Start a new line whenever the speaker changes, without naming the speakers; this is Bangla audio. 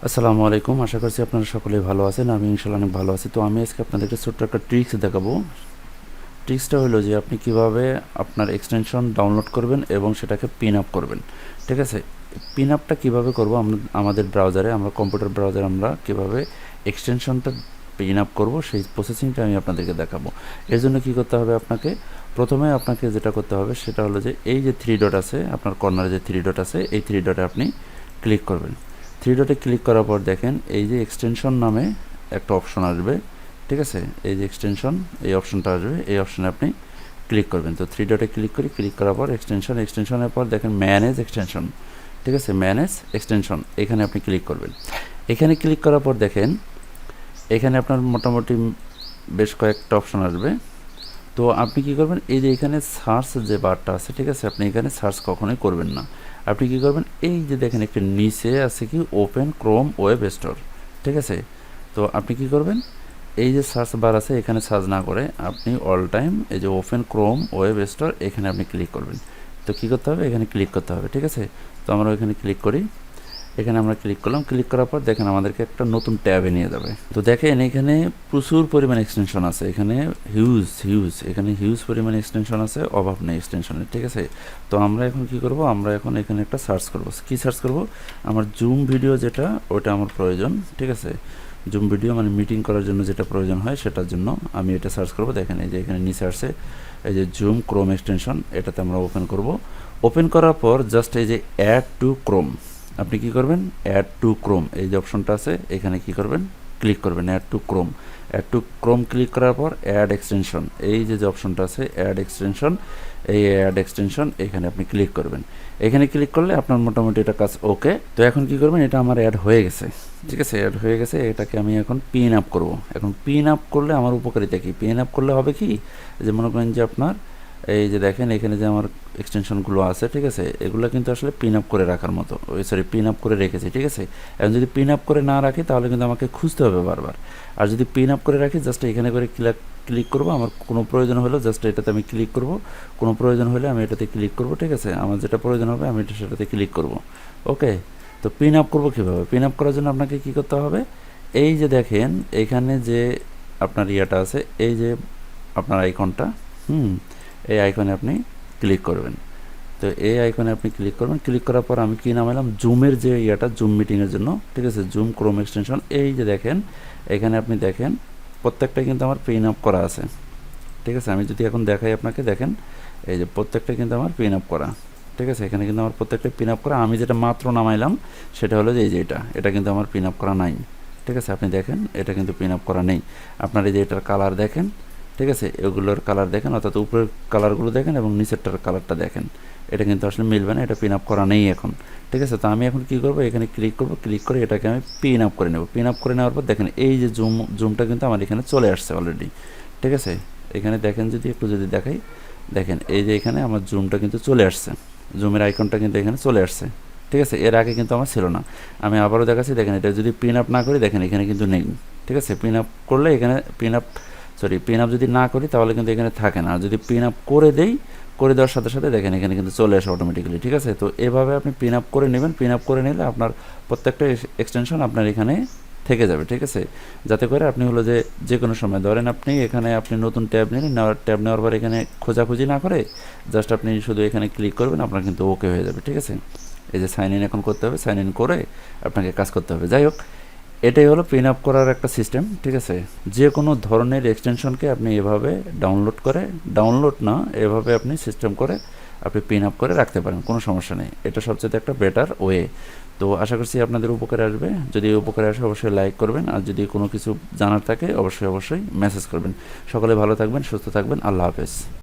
আসসালামু আলাইকুম। আশা করছি আপনারা সকলেই ভালো আছেন। আমি ইনশাআল্লাহ অনেক ভালো আছি। তো আমি আজকে আপনাদেরকে ছোট্ট একটা ট্রিক্স দেখাবো। ট্রিক্সটা হলো যে আপনি কিভাবে আপনার এক্সটেনশন ডাউনলোড করবেন এবং সেটাকে পিন আপ করবেন। ঠিক আছে? পিন আপটা কীভাবে করবো আমরা আমাদের ব্রাউজারে, আমরা কম্পিউটার ব্রাউজারে আমরা কীভাবে এক্সটেনশনটা পিন আপ করবো সেই প্রসেসিংটা আমি আপনাদেরকে দেখাবো। এর জন্য কী করতে হবে আপনাকে? প্রথমে আপনাকে যেটা করতে হবে সেটা হলো যে এই যে থ্রি ডট আছে, আপনার কর্নারে যে থ্রি ডট আছে, এই থ্রি ডটে আপনি ক্লিক করবেন। থ্রি ডটে ক্লিক করার পর দেখেন এই যে এক্সটেনশন নামে একটা অপশন আসবে। ঠিক আছে? এই যে এক্সটেনশন, এই অপশনটা আসবে, এই অপশনে আপনি ক্লিক করবেন। তো থ্রি ডটে ক্লিক করার পর এক্সটেনশনের পর দেখেন ম্যানেজ এক্সটেনশন। ঠিক আছে? ম্যানেজ এক্সটেনশন, এখানে আপনি ক্লিক করবেন। এখানে ক্লিক করার পর দেখেন এখানে আপনার মোটামুটি বেশ কয়েকটা অপশন আসবে। তো আপনি কী করবেন, এই যে এখানে সার্চ যে বারটা আছে, ঠিক আছে, আপনি এখানে সার্চ কখনোই করবেন না। আপনি কী করবেন, এই যে দেখেন একটা নিচে আছে কি ওপেন ক্রোম ওয়েব স্টোর। ঠিক আছে? তো আপনি কী করবেন, এই যে সার্চ বার আছে এখানে সার্চ না করে আপনি অল টাইম এই যে ওপেন ক্রোম ওয়েব স্টোর এখানে আপনি ক্লিক করবেন। তো কী করতে হবে, এখানে ক্লিক করতে হবে। ঠিক আছে? তো আমরা এখানে ক্লিক করি। এখানে আমরা ক্লিক করলাম। ক্লিক করার পর দেখেন আমাদেরকে একটা নতুন ট্যাবে নিয়ে যাবে। তো দেখেন এখানে প্রচুর পরিমাণ এক্সটেনশন আছে, এখানে এখানে হিউজ পরিমাণ এক্সটেনশন আছে, অভাব নেই এক্সটেনশনের। ঠিক আছে? তো আমরা এখন কি করব, আমরা এখন এখানে একটা সার্চ করব। কি সার্চ করব? আমার জুম ভিডিও যেটা, ওটা আমার প্রয়োজন। ঠিক আছে? জুম ভিডিও মানে মিটিং করার জন্য যেটা প্রয়োজন হয় সেটার জন্য আমি এটা সার্চ করব। দেখেন এই যে এখানে নিচে আসছে এই যে জুম ক্রোম এক্সটেনশন, এটাতে আমরা ওপেন করব। ওপেন করার পর জাস্ট এই যে অ্যাড টু ক্রোম, আপনি কি করবেন, অ্যাড টু ক্রোম এই যে অপশনটা আছে এখানে কি করবেন, ক্লিক করবেন add to Chrome. Add to Chrome click করার পর অ্যাড এক্সটেনশন, এই যে অপশনটা আছে অ্যাড এক্সটেনশন, এই অ্যাড এক্সটেনশন এখানে আপনি ক্লিক করবেন। এখানে ক্লিক করলে আপনার মোটামুটি এটা কাজ ওকে। তো এখন কি করবেন, এটা আমার অ্যাড হয়ে গেছে। ঠিক আছে? অ্যাড হয়ে গেছে, এটাকে আমি এখন পিন আপ করব। এখন পিন আপ করলে আমার উপকারিতা কি? পিন আপ করলে হবে কি, যে মনে করেন যে আপনার এই যে দেখেন এখানে যে আমার এক্সটেনশনগুলো আছে, ঠিক আছে, এগুলো কিন্তু আসলে পিন আপ করে রাখার মতো, পিন আপ করে রেখেছি। ঠিক আছে? এখন যদি পিন আপ করে না রাখি তাহলে কিন্তু আমাকে খুঁজতে হবে বারবার। আর যদি পিন আপ করে রাখি জাস্ট এখানে করে ক্লিক করব, আমার কোনো প্রয়োজন হলে জাস্ট এটাতে আমি ক্লিক করব, কোনো প্রয়োজন হলে আমি এটাতে ক্লিক করব। ঠিক আছে? আমার যেটা প্রয়োজন হবে আমি সেটাতে ক্লিক করব। ওকে? তো পিন আপ করবো কীভাবে? পিন আপ করার জন্য আপনাকে কী করতে হবে, এই যে দেখেন এখানে যে আপনার ইয়েটা আছে, এই যে আপনার আইকনটা, এই আইকনে আপনি ক্লিক করবেন। তো এই আইকনে আপনি ক্লিক করবেন। ক্লিক করার পর আমি কি নামাইলাম, জুমের যে ইয়েটা, জুম মিটিংয়ের জন্য। ঠিক আছে? জুম ক্রোম এক্সটেনশন, এই যে দেখেন এখানে আপনি দেখেন প্রত্যেকটা কিন্তু আমার পিন আপ করা আছে। ঠিক আছে? আমি যদি এখন দেখাই আপনাকে, দেখেন এই যে প্রত্যেকটা কিন্তু আমার পিন আপ করা। ঠিক আছে? এখানে কিন্তু আমার প্রত্যেকটা পিন আপ করা। আমি যেটা মাত্র নামাইলাম সেটা হলো যে এই যে এটা কিন্তু আমার পিন আপ করা নাই। ঠিক আছে? আপনি দেখেন এটা কিন্তু পিন আপ করা নেই। আপনার এই যে এটার কালার দেখেন, ঠিক আছে, এগুলোর কালার দেখেন, অর্থাৎ উপরের কালারগুলো দেখেন এবং নিচেরটার কালারটা দেখেন, এটা কিন্তু আসলে মিলবে না, এটা পিন আপ করা নেই এখন। ঠিক আছে? তো আমি এখন কী করবো, এখানে ক্লিক করব, ক্লিক করে এটাকে আমি পিন আপ করে নেব। পিন আপ করে নেওয়ার পর দেখেন এই যে জুমটা কিন্তু আমার এখানে চলে আসছে অলরেডি। ঠিক আছে? এখানে দেখেন, যদি একটু যদি দেখাই, দেখেন এই যে এখানে আমার জুমটা কিন্তু চলে আসছে, জুমের আইকনটা কিন্তু এখানে চলে আসছে। ঠিক আছে? এর আগে কিন্তু আমার ছিল না। আমি আবারও দেখাচ্ছি, দেখেন এটা যদি পিন আপ না করি, দেখেন এখানে কিন্তু নেই। ঠিক আছে? পিন আপ করলে এখানে পিন আপ যদি না করি তাহলে কিন্তু এখানে থাকে না। আর যদি পিন আপ করে দেই, করে দেওয়ার সাথে সাথে দেখেন এখানে কিন্তু চলে আসে অটোমেটিক্যালি। ঠিক আছে? তো এভাবে আপনি পিন আপ করে নেবেন। পিন আপ করে নিলে আপনার প্রত্যেকটা এক্সটেনশন আপনার এখানে থেকে যাবে। ঠিক আছে? যাতে করে আপনি হলো যে কোনো সময় ধরেন আপনি এখানে আপনি নতুন ট্যাব নিলেন, ট্যাব নেওয়ার পর এখানে খোঁজাখুঁজি না করে জাস্ট আপনি শুধু এখানে ক্লিক করবেন, আপনার কিন্তু ওকে হয়ে যাবে। ঠিক আছে? এই যে সাইন ইন এখন করতে হবে, সাইন ইন করে আপনাকে কাজ করতে হবে। যাই হোক, এটাই হলো পিন আপ করার একটা সিস্টেম। ঠিক আছে? যে কোনো ধরনের এক্সটেনশনকে আপনি এভাবে ডাউনলোড না, এভাবে আপনি সিস্টেম করে আপনি পিন আপ করে রাখতে পারেন, কোনো সমস্যা নেই। এটা সবচেয়ে একটা বেটার ওয়ে। তো আশা করছি আপনাদের উপকারে আসবে। যদি উপকারে আসে অবশ্যই লাইক করবেন, আর যদি কোনো কিছু জানার থাকে অবশ্যই মেসেজ করবেন। সকলে ভালো থাকবেন, সুস্থ থাকবেন। আল্লাহ হাফেজ।